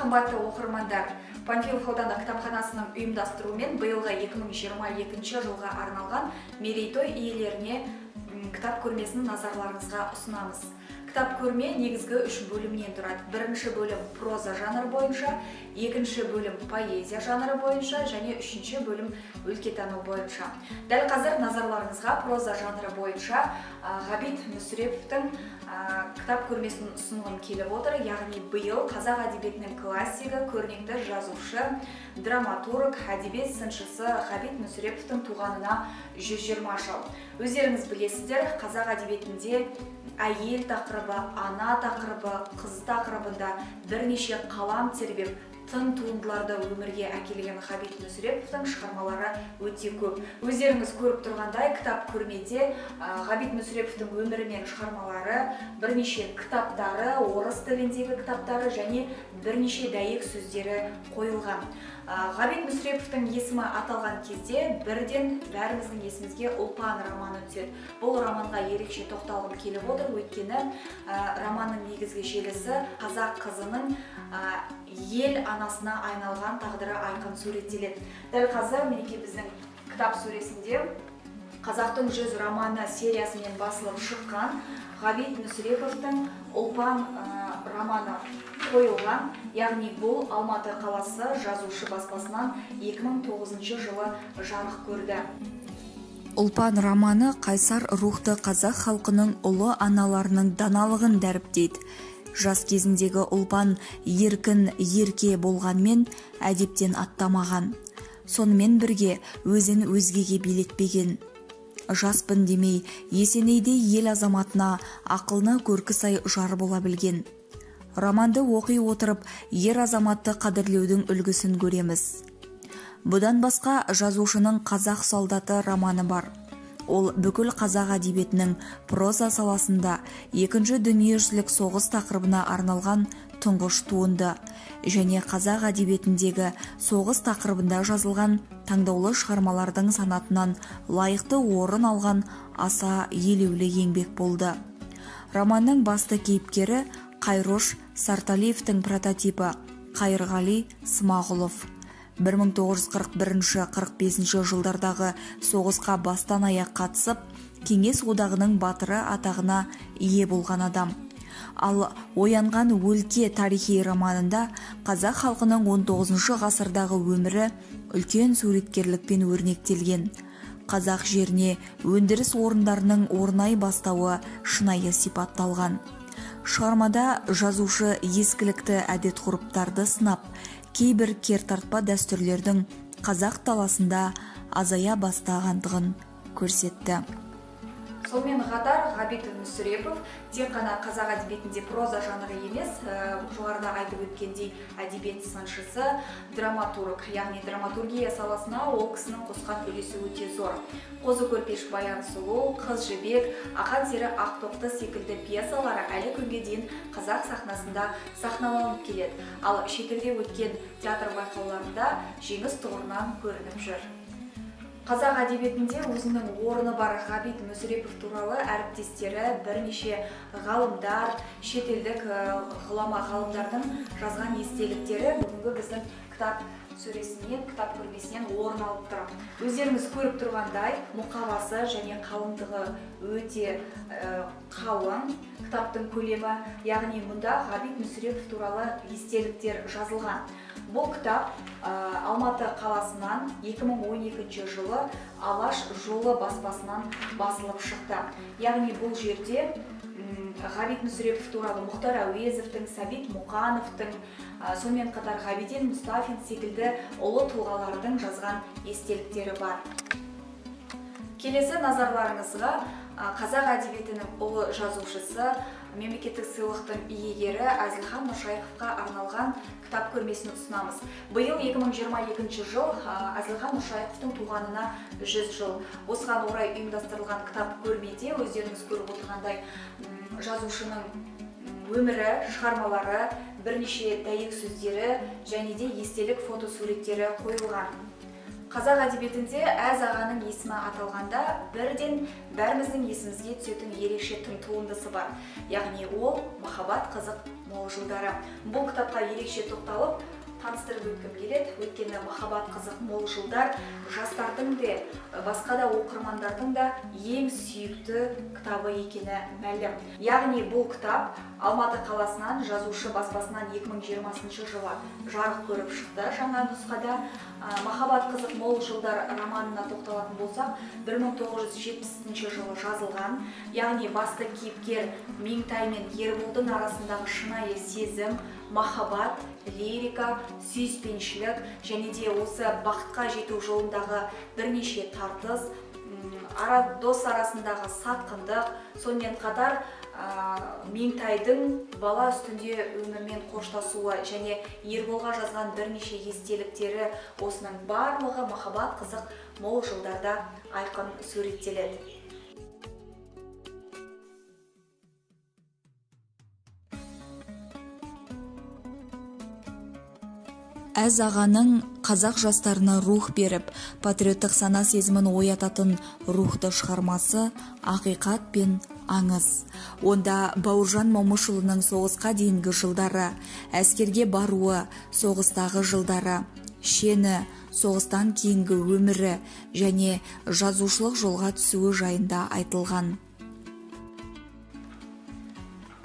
Қымбатты оқырмандар, Панфилов аудандық кітапханасының ұйымдастыруымен биылғы 2022 жылға арналған мерейтой иелеріне кітап көрмесін назарларыңызға ұсынамыз. Кітап көрме негізгі 3 бөлімнен тұрады. Бірінші бөлім проза жанры бойынша, екінші бөлім поэзия жанры бойынша және үшінші бөлім өлкетану бойынша. Дәл қазір назарларыңызға проза жанры бойынша Ғабит Мүсіреповтің кітап көрмесін ұсынғым келіп отыр. Яғни биыл қазақ әдебиетінің классигі, көрнекті жазушы, драматург, әдебиет сыншысы Ғабит Мүсіреповтің туғанына 120 жыл. Өздеріңіз білесіздер, қазақ әдебиетінде әйел тақырыбы, ана тақырыбы, қыз тақырыбында бірнеше қалам тербеп, тың туындыларды өмірге әкелген Ғабит Мүсіреповтің шығармалары өте көп. Өздеріңіз көріп тұрғандай, кітап көрмеде Ғабит Мүсіреповтің өмірі мен шығармалары, бірнеше кітаптары, орыс тіліндегі кітаптары және бірнеше дәйек сөздері қойылған. Ғабит Мүсіреповтің есімі аталған кезде бірден бәріміздің есімізге Ұлпан романы түседі. Бұл романға ерекше тоқталғым келіп отыр, өйткені романның негізгі желісі қазақ қызының ел анасына айналған тағдыры айқын суреттеледі. Дәл қазір мінекей біздің кітап сөресінде Қазақтың 100 романы сериясымен басылып шыққан Ғабит Мүсіреповтің Ұлпан романы қойылған. Яғни бұл Алматы қаласы жазушы баспасынан 2009 жылы жарық көрді. Ұлпан романы қайсар рухты қазақ халқының ұлы аналарының даналығын дәріптейді. Жас кезіндегі Ұлпан еркін, ерке болғанмен әдептен аттамаған. Сонымен бірге өзін өзгеге билетпеген. Жаспын демей, Есенейдей ел азаматына ақылына көркі сай жар бола білген. Романды оқи отырып, ер азаматты қадірлеудің үлгісін көреміз. Бұдан басқа жазушының Қазақ солдаты романы бар. Ол бүкіл қазақ әдебиетінің проза саласында екінші дүниежүзілік соғыс тақырыбына арналған тұңғыш туынды және қазақ әдебиетіндегі соғыс тақырыбында жазылған таңдаулы шығармалардың санатынан лайықты орын алған аса елеулі еңбек болды. Романның басты кейіпкері Қайрош Сарталиевтің прототипі Қайырғали Смағұлов. 1941-45 жылдардағы соғысқа бастан аяқ қатысып, Кеңес одағының батыры атағына ие болған адам. Ал Оянған өлке тарихи романында қазақ халқының 19 ғасырдағы өмірі үлкен суреткерлікпен өрнектелген. Қазақ жеріне өндіріс орындарының орнай бастауы шынайы сипатталған. Шығармада жазушы ескілікті әдет-ғұрыптарды сынап, кейбір кертартпа дәстүрлердің қазақ даласында азая бастағандығын көрсетті. Сонымен қатар Ғабит Мүсірепов тек қана қазақ әдебиетінде проза жанры емес, жоғарыда айтып өткендей әдебиет сыншысы, драматург, яғни драматургия саласына ол кісінің қосқан үлесі өте зор. Қозы көрпеш Баян сұлу, Қыз жібек, Ақан сері Ақтоқты секілді пьесалары әлі күнге дейін қазақ сахнасында сахналанып келеді. Ал шетелде өткен театр байқауларында жеңіс тұғырынан көрініп жүр. Қазақ әдебиетінде өзінің орны бар Ғабит Мүсірепов туралы әріптестері, бірнеше ғалымдар, шетелдік ғұлама ғалымдардың жазған естеліктері бүгінгі біздің кітап сөресінен, кітап көрмесінен орын алып тұр. Өздеріңіз көріп тұрғандай, мұқабасы және қалыңдығы өте қалың. Кітаптың көлемі, яғни мұнда Ғабит Мүсірепов туралы естеліктер жазылған. Бұл кітап Алматы қаласынан 2012 жылы Алаш жолы баспасынан басылып шықты. Яғни бұл жерде Ғабит Мүсірепов туралы Мұхтар Әуезовтің, Сәбит Мұқановтың, сонымен қатар Ғабиден Мұстафин секілді ұлы тұлғалардың жазған естеліктері бар. Келесі назарларыңызға қазақ әдебиетінің ұлы жазушысы, мемлекеттік сыйлықтың иегері Әзілхан Нұршайықовқа арналған кітап көрмесін ұсынамыз. Биыл 2022 жыл Әзілхан Нұршайықовтың туғанына 100 жыл. Осыған орай ұйымдастырылған кітап көрмеде өздеріңіз көріп отырғандай жазушының өмірі, шығармалары, бірнеше дәйек сөздері және де естелік фотосуреттері қойылған. Қазақ әдебиетінде әз ағаның есімі аталғанда бірден бәріміздің есімізге түсетін ерекше тың туындысы бар. Яғни ол «Махаббат қызық мол жылдары». Бұл кітапқа ерекше тоқталып, таныстырып өткім келеді. Өйткені «Махаббат қызық мол жылдар» жастардың да, басқа да оқырмандардың да ең сүйікті кітабы екені мәлім. Яғни бұл кітап Алматы қаласынан жазушы баспасынан 2020 жылы жарық көріп шықты. Жаңа нұсқада «Махаббат қызық мол жылдар» романына тоқталатын болсақ, 1970 жылы жазылған. Яғни басты кейіпкер Меңтай мен Ерболдың арасындағы шынайы сезім, махаббат, лирика, сүйіспеншілік және де осы бақытқа жету жолындағы бірнеше тартыс, дос арасындағы сатқындық, сонымен қатар Меңтайдың бала үстінде өмірмен қоштасуы және Ерболға жазған бірнеше естеліктері, осының барлығы «Махаббат қызық мол жылдарда» айқын суреттеледі. Әз ағаның қазақ жастарына рух беріп, патриоттық сана сезімін оятатын рухты шығармасы «Ақиқат пен аңыз». Онда Бауыржан Момышұлының соғысқа дейінгі жылдары, әскерге баруы, соғыстағы жылдары, шені, соғыстан кейінгі өмірі және жазушылық жолға түсуі жайында айтылған.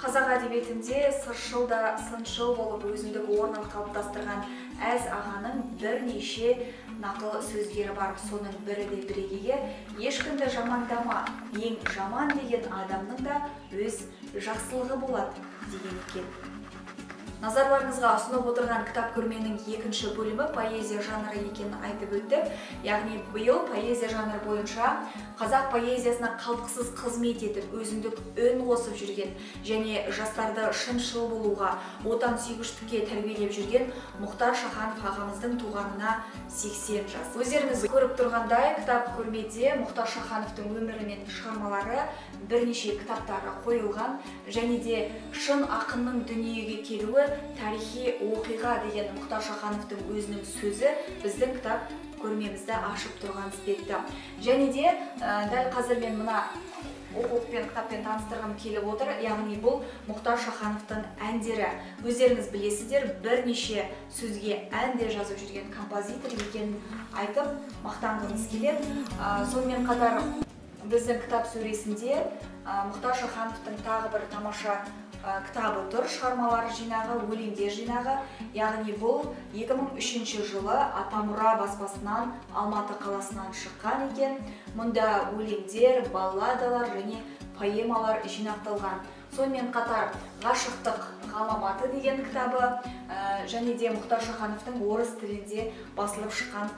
Қазақ әдебиетінде сыршыл да сыншыл болып өзіндік орнын қалыптастырған әз ағаның бірнеше нақыл сөздері бар. Соның бірі де бірегейі «Ешкімді жамандама, ең жаман деген адамның да өз жақсылығы болады» деген екен. Назарларыңызға ұсынып отырған кітап көрменің екінші бөлімі поэзия жанры екенін айтып өттік. Яғни биыл поэзия жанры бойынша қазақ поэзиясына қалтқысыз қызмет етіп, өзіндік өн қосып жүрген және жастарды шыншыл болуға, отансүйгіштікке тәрбиелеп жүрген Мұхтар Шаханов ағамыздың туғанына 80 жас. Өздеріңіз көріп тұрғандай, кітап көрмеде Мұхтар Шахановтың өмірі мен шығармалары бірнеше кітаптары қойылған және де шын ақынның дүниеге келуі тарихи оқиға деген Мұхтар Шахановтың өзінің сөзі біздің кітап көрмемізді ашып тұрған іспетті. Және де дәл қазір мен мына оқулықпен, кітаппен таныстырғым келіп отыр. Яғни бұл Мұхтар Шахановтың әндері. Өздеріңіз білесіздер, бірнеше сөзге әнде жазып жүрген композитор екенін айтып мақтанғымыз келеді. Сонымен қатар біздің кітап сөресінде Мұхтар Шахановтың тағы бір тамаша кітабы тұр, шығармалар жинағы, өлеңдер жинағы. Яғни бұл 2003 жылы Атамұра баспасынан Алматы қаласынан шыққан екен. Мұнда өлеңдер, балладалар және поэмалар жинақталған. Сонымен қатар «Ғашықтық ғаламаты» деген кітабы және де Мұхтар Шахановтың орыс тілінде басылып шыққан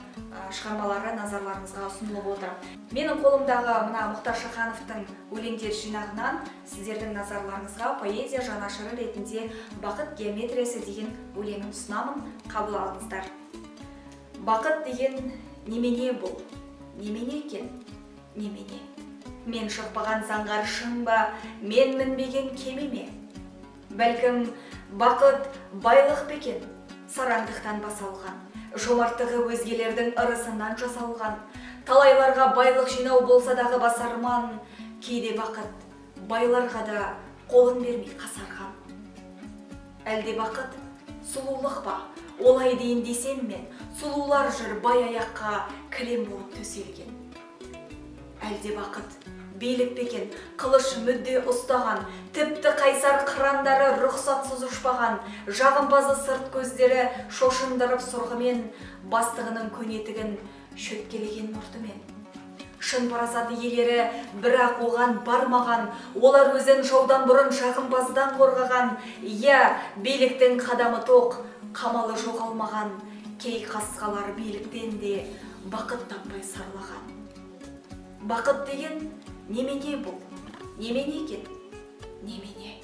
шығармалары назарларыңызға ұсынылып отыр. Менің қолымдағы мына Мұхтар Шахановтың өлеңдер жинағынан сіздердің назарларыңызға поэзия жанашыры ретінде «Бақыт геометриясы» деген өлеңін ұсынамын, қабыл алыңыздар. Бақыт деген немене бұл? Немене екен? Немене? Мен шықпаған заңғар шың ба, мен мінбеген кеме ме? Бәлкім бақыт байлық бекен, сараңдықтан басалған, жомарттығы өзгелердің ырысынан жасалған, талайларға байлық жинау болса дағы басарман, кейде бақыт байларға да қолын бермей қасарған. Әлде бақыт сұлулық ба, олай дейін десем мен, сұлулар жүр бай аяққа кілем болып төселген. Әлде бақыт билік бекен, қылыш мүдде ұстаған, тіпті қайсар қырандары рұқсатсыз ұшпаған, жағымпазы сырт көздері шошындырып сұрғымен, бастығының көнетігін шөткелеген мұртымен. Шын парасат иелері бірақ оған бармаған, олар өзін жаудан бұрын жағымпаздан қорғаған, биліктің қадамы тоқ, қамалы жоғалмаған, кей қасқалар биліктен де бақыт таппай сарлаған. Бақыт деген немене бұл? Немене екен? Немене?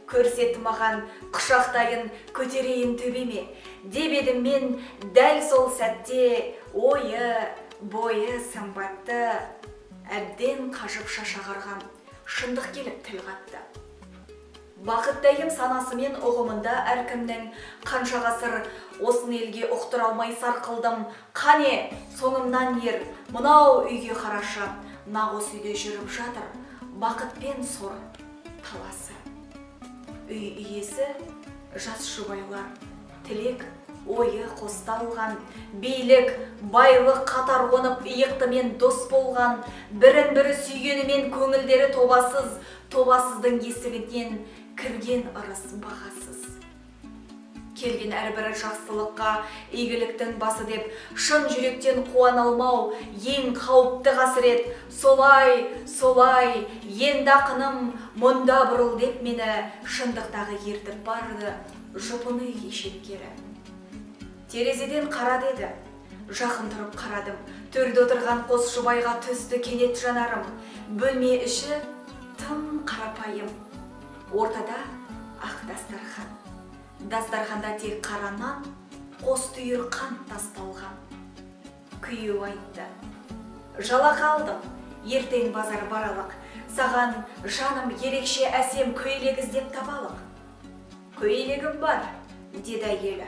Көрсет маған құшақтайын көтерейін төбеме, деп едім мен дәл сол сәтте ойы, бойы сымбатты, әбден қажып шашағарған шындық келіп тіл қатты. Бақыттайым санасы мен ұғымында әркімнің, қанша ғасыр осын елге ұқтыра алмай сарқылдым. Қане, соңымнан ер, мынау үйге қарашы, нақ осы үйде жүріп жатыр, бақыт пен сор таласы. Үй иесі жас жұбайлар, тілек ойы қосталған, билік, байлық қатар қонып иықтымен дос болған, бірін-бірі сүйгенімен көңілдері тобасыз, тобасыздың есігінен кірген ырыс бағасыз. Келген әрбірі жақсылыққа, игіліктің басы деп, шын жүректен қуана алмау ең қауіпті қасірет. Солай, енді ақыным мұнда бұрыл деп мені шындықтағы ертіп барды жұпыны ешеткері. Терезеден қара деді, жақын тұрып қарадым, төрде отырған қос жұбайға түсті кенет жанарым. Бөлме іші тым қарапайым, ортада ақ дастархан. Дастарханда тек қара нан, қос түйір қант тасталған. Күйеу айтты, жалақы алдым, ертең базар баралық, саған жаным ерекше әсем көйлек іздеп табалық. Көйлегім бар, деді әйелі,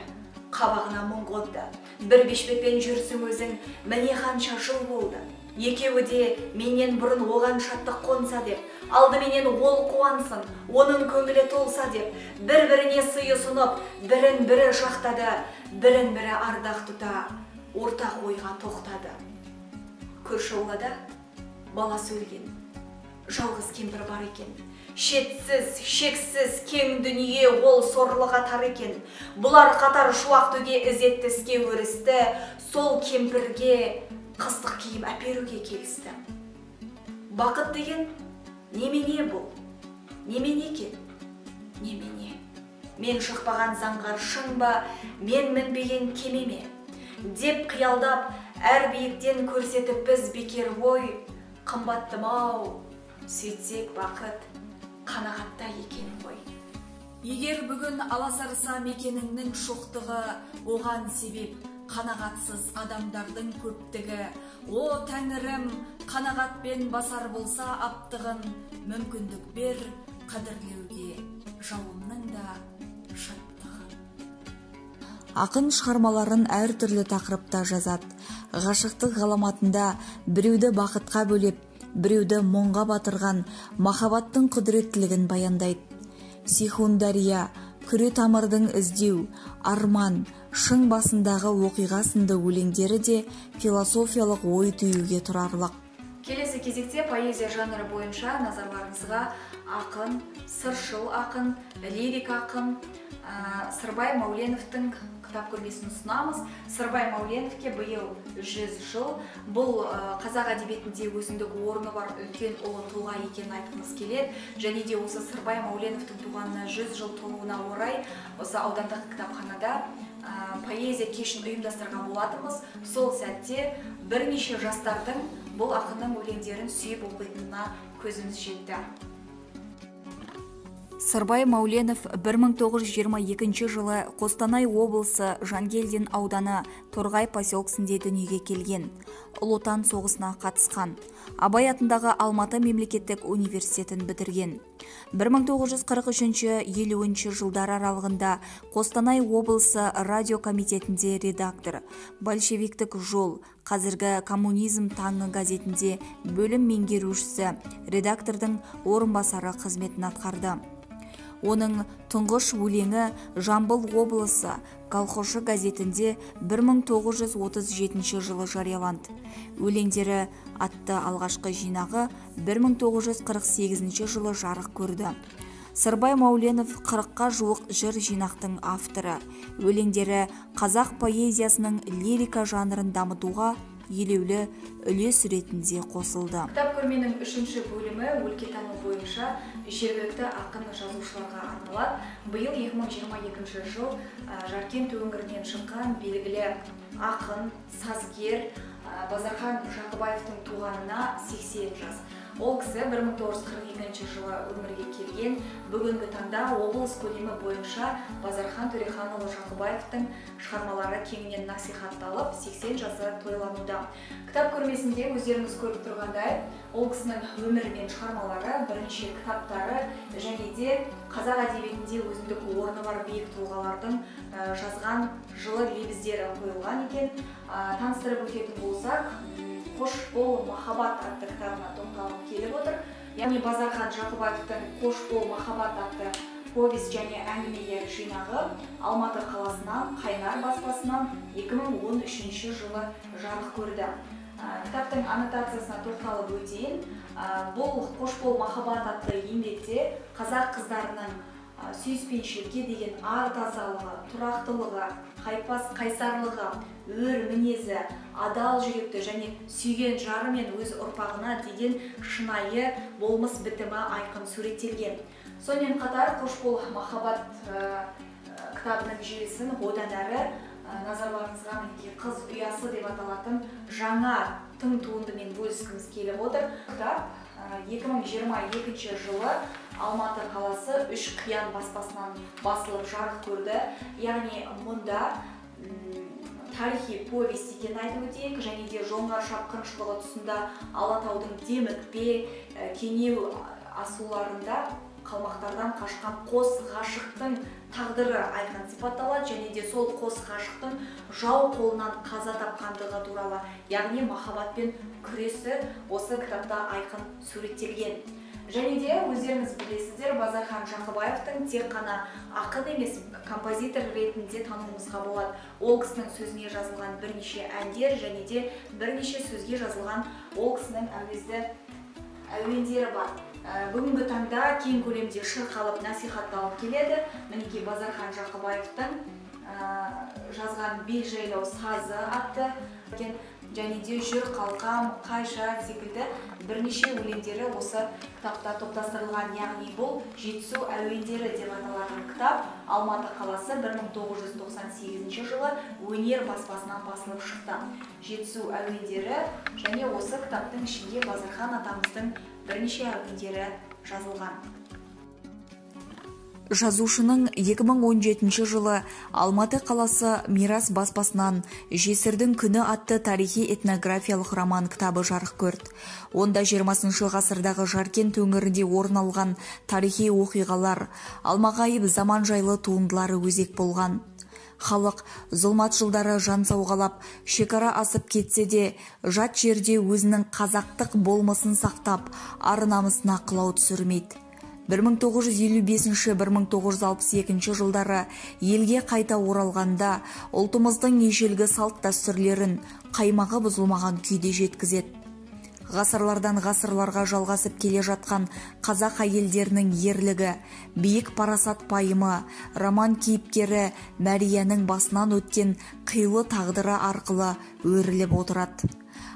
қабағына мұң қонды. Бір бешбетпен жүрсің өзің, міне қанша жыл болды. Екеуі де менен бұрын оған шаттық қонса деп, алдыменен ол қуансын, оның көңілі толса деп, бір-біріне сый ұсынып, бірін-бірі жақтады, бірін-бірі ардақ тұта, ортақ ойға тоқтады. Көрші аулада баласы өлген, жалғыз кемпір бар екен. Шетсіз, шексіз, кең дүние ол сорлыға тар екен. Бұлар қатар шуақ төге ізетті іске өрісті, сол кемпірге қыстық киім әперуге келісті. Бақыт деген немене бұл? Немене екен? Немене? Мен шықпаған заңғар шын ба, мен мінбеген кеме ме? Деп қиялдап, әр биіктен көрсетіп біз бекер ой, қымбаттым-ау, сөйтсек бақыт қанағатта екен ғой. Егер бүгін аласарса мекеніңнің шоқтығы, оған себеп қанағатсыз адамдардың көптігі. О тәңірім, қанағатпен басар болса аптығын, мүмкіндік бер қадірлеуге жауымның да шаттығын. Ақын шығармаларын әртүрлі тақырыпта жазады. Ғашықтық ғаламатында біреуді бақытқа бөлеп, біреуді мұңға батырған махаббаттың құдіреттілігін баяндайды. Сейхун дария, күре тамырдың іздеу, арман, шың басындағы оқиға сынды өлеңдері де философиялық ой түюге тұрарлық. Келесі кезекте поэзия жанры бойынша назарларыңызға ақын, сыршыл ақын, лирик ақын Сырбай Мауленовтың кітап көрмесін ұсынамыз. Сырбай Мауленовке биыл 100 жыл. Бұл қазақ әдебиетінде өзіндік орны бар үлкен ұлы тұлға екенін айтқымыз келеді. Және де осы Сырбай Мауленовтың туғанына 100 жыл толуына орай осы аудандық кітапханада поэзия кешін ұйымдастырған болатынбыз. Сол сәтте бірнеше жастардың бұл ақынның өлеңдерін сүйіп оқитынына көзіміз жетті. Сырбай Мауленов 1922 жылы Қостанай облысы Жангелдин ауданы Торғай поселкесінде дүниеге келген. Ұлы Отан соғысына қатысқан. Абай атындағы Алматы мемлекеттік университетін бітірген. 1943-50 жылдар аралығында Қостанай облысы радио комитетінде редактор, большевиктік жол, қазіргі коммунизм таңы газетінде бөлім меңгерушісі, редактордың орынбасары қызметін атқарды. Оның тұңғыш өлеңі Жамбыл облысы колхозшы газетінде 1937 жылы жарияланды. Өлеңдері атты алғашқы жинағы 1948 жылы жарық көрді. Сырбай Мауленов 40-қа жуық жыр жинақтың авторы. Өлеңдері қазақ поэзиясының лирика жанрын дамытуға елеулі үлес ретінде қосылды. Кітап көрменің 3-ші бөлімі өлкетану бойынша жергілікті ақын жазушыларға арналады. Биыл 2022 жыл Жаркент өңірінен шыққан белгілі ақын, сазгер Базархан Жақыбаевтың туғанына 80 жас. Ол кісі 1942 жылы өмірге келген. Бүгінгі таңда облыс көлемі бойынша Базархан Төреханұлы Жақыбаевтың шығармалары кеңінен насихатталып, 80 жасы тойлануда. Кітап көрмесінде өздеріңіз көріп тұрғандай, ол кісінің өмірі мен шығармалары, бірінші кітаптары және де қазақ әдебиетінде өзіндік орны бар биік тұлғалардың жазған жылы лебіздері қойылған екен. Таныстырып өтетін болсақ, «Қош бол махаббат» атты кітабына тоқталып келіп отыр. Яғни Базархан Жақыбаевтың «Қош бол махаббат» атты повесть және әңгімелер жинағы Алматы қаласынан Қайнар баспасынан 2013 жылы жарық көрді. Кітаптың аннотациясына тоқталып өтейін. Бұл «Қош бол махаббат» атты еңбекте қазақ қыздарының сүйіспеншілікке деген ар тазалығы, тұрақтылығы, қайпас қайсарлығы, өр мінезі, адал жүректі және сүйген жары мен өз ұрпағына деген шынайы болмыс бітімі айқын суреттелген. Сонымен қатар «Қош бол махаббат» кітабының желісін одан әрі назарларыңызға «Қыз ұясы» деп аталатын жаңа тың туындымен бөліскіміз келіп отыр. Кітап 2022 жылы Алматы қаласы Үш Қиян баспасынан басылып жарық көрді. Яғни мұнда тарихи повесть екенін айтып өтейік, және де жоңғар шапқыншылығы тұсында Алатаудың демікпе, кенеу асуларында қалмақтардан қашқан қос ғашықтың тағдыры айқын сипатталады, және де сол қос ғашықтың жау қолынан қаза тапқандығы туралы, яғни махаббатпен күресі осы кітапта айқын суреттелген. Және де өздеріңіз білесіздер, Базархан Жақыбаевтың тек қана ақын емес, композитор ретінде тануымызға болады. Ол кісінің сөзіне жазылған бірнеше әндер және де бірнеше сөзге жазылған ол кісінің әуезді әуендері бар. Бүгінгі таңда кең көлемде шырқалып насихатталып келеді. Мінекей Базархан Жақыбаевтың жазған «Бел жайлау сазы» атты және де «Жүр қалқам», «Қайша» секілді бірнеше өлеңдері осы кітапта топтастырылған. Яғни бұл «Жетісу әуендері» деп аталатын кітап Алматы қаласы 1998 жылы Өнер баспасынан басылып шықты. «Жетісу әуендері» және осы кітаптың ішінде Базархан атамыздың бірнеше әуендері жазылған. Жазушының 2017 жылы Алматы қаласы Мирас баспасынан «Жесірдің күні» атты тарихи этнографиялық роман кітабы жарық көрді. Онда 20 ғасырдағы Жаркент өңірінде орын алған тарихи оқиғалар, алмағайып заман жайлы туындылары өзек болған. Халық зұлмат жылдары жан сауғалап, шекара асып кетсе де, жат жерде өзінің қазақтық болмысын сақтап, ар-намысына қылау түсірмейді. 1955-1962 жылдары елге қайта оралғанда ұлтымыздың ежелгі салт дәстүрлерін қаймағы бұзылмаған күйде жеткізеді. Ғасырлардан ғасырларға жалғасып келе жатқан қазақ әйелдерінің ерлігі, биік парасат пайымы, роман кейіпкері Мәрияның басынан өткен қилы тағдыры арқылы өріліп отырады.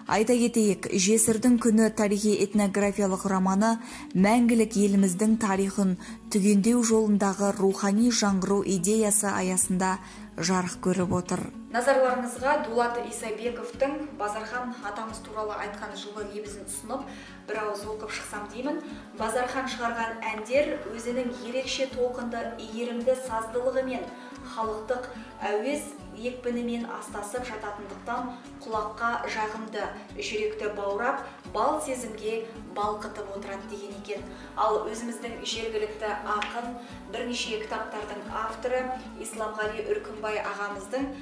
Айта кетейік, «Жесірдің күні» тарихи этнографиялық романы мәңгілік еліміздің тарихын түгендеу жолындағы рухани жаңғыру идеясы аясында жарық көріп отыр. Назарларыңызға Дулат Исабековтың Базархан атамыз туралы айтқан жылы лебізін ұсынып, бір ауыз оқып шықсам деймін. Базархан шығарған әндер өзінің ерекше толқынды, иірімді саздылығымен, халықтық әуез екпінімен астасып жататындықтан құлаққа жағымды, жүректі баурап, бал сезімге балқытып отырады деген екен. Ал өзіміздің жергілікті ақын, бірнеше кітаптардың авторы Исламғали Үркімбай ағамыздың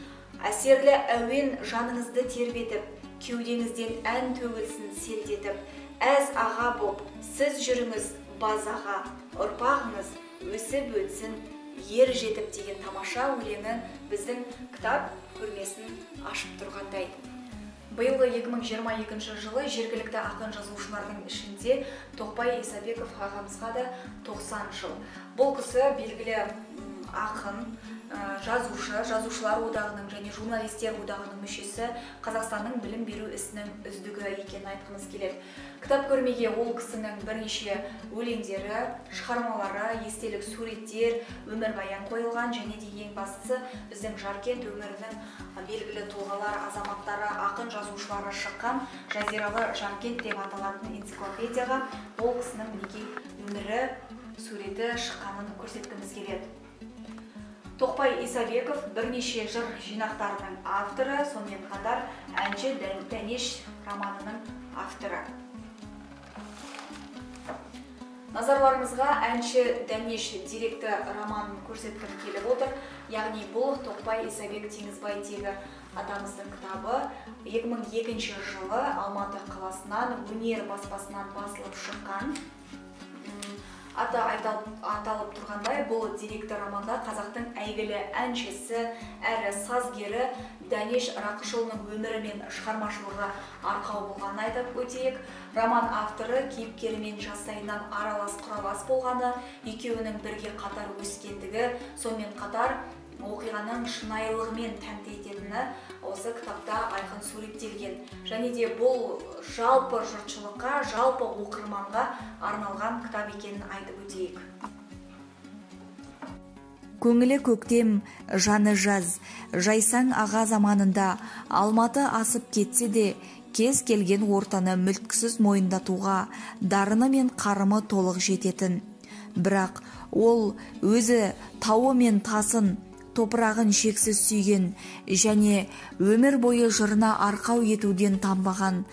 «Әсерлі әуен жаныңызды тербетіп, кеудеңізден ән төгілсін селтетіп, әз аға боп, сіз жүріңіз базаға, ұрпағыңыз өсіп өтсін ер жетіп» деген тамаша өлеңі біздің кітап көрмесін ашып тұрғандай. Биылғы 2022 жылы жергілікті ақын жазушылардың ішінде Тоқбай Исабеков ағамызға да 90 жыл. Бұл кісі белгілі ақын, жазушы, жазушылар одағының және журналистер одағының мүшесі, Қазақстанның білім беру ісінің үздігі екенін айтқымыз келеді. Кітап көрмеге ол кісінің бірнеше өлеңдері, шығармалары, естелік суреттер, өмірбаян қойылған, және де ең бастысы біздің Жаркент өңірінің белгілі тұлғалар, азаматтары, ақын жазушылары шыққан жазиралы Жаркент деп аталатын энциклопедияға ол кісінің мінекей өмірі, суреті шыққанын көрсеткіміз келеді. Тоқбай Исабеков бірнеше жыр жинақтарының авторы, сонымен қатар әнші Дәнеш романының авторы. Назарларыңызға әнші Дәнеш деректі романын көрсеткім келіп отыр. Яғни бұл Тоқбай Исабек Теңізбай-тегі атамыздың кітабы 2002 жылы Алматы қаласынан Өнер баспасынан басылып шыққан. Аты аталып тұрғандай, бұл деректі романда қазақтың әйгілі әншісі әрі сазгері Дәнеш Рақышұлының өмірі мен шығармашылығы арқау болғанын айтып өтейік. Роман авторы кейіпкерімен жастайынан аралас құралас болғаны, екеуінің бірге қатар өскендігі, сонымен қатар оқиғаның шынайылығымен тәнті ететіні осы кітапта айқын суреттелген. Және де бұл жалпы жұртшылыққа, жалпы оқырманға арналған кітап екенін айтып өтейік. Көңілі көктем, жаны жаз, жайсаң аға заманында Алматы асып кетсе де, кез келген ортаны мүлткісіз мойындатуға дарыны мен қарымы толық жететін. Бірақ ол өзі тауы мен тасын, топырағын шексіз сүйген және өмір бойы жырына арқау етуден танбаған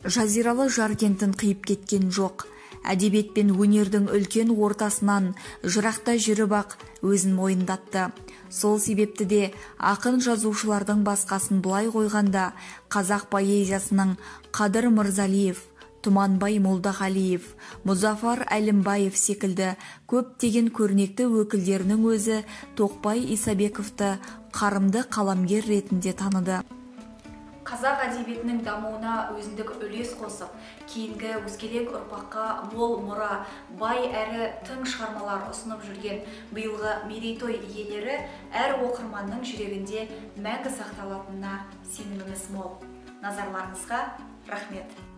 жазиралы Жаркентін қиып кеткен жоқ. Әдебиет пен өнердің үлкен ортасынан жырақта жүріп-ақ өзін мойындатты. Сол себепті де ақын жазушылардың басқасын былай қойғанда қазақ поэзиясының Қадыр Мырзалиев, Тұманбай Молдағалиев, Мұзафар Әлімбаев секілді көптеген көрнекті өкілдерінің өзі Тоқбай Исабековты қарымды қаламгер ретінде таныды. Қазақ әдебиетінің дамуына өзіндік үлес қосып, кейінгі өскелең ұрпаққа мол мұра, бай әрі тың шығармалар ұсынып жүрген биылғы мерейтой иелері әр оқырманның жүрегінде мәңгі сақталатынына сеніміміз мол. Назарларыңызға рахмет.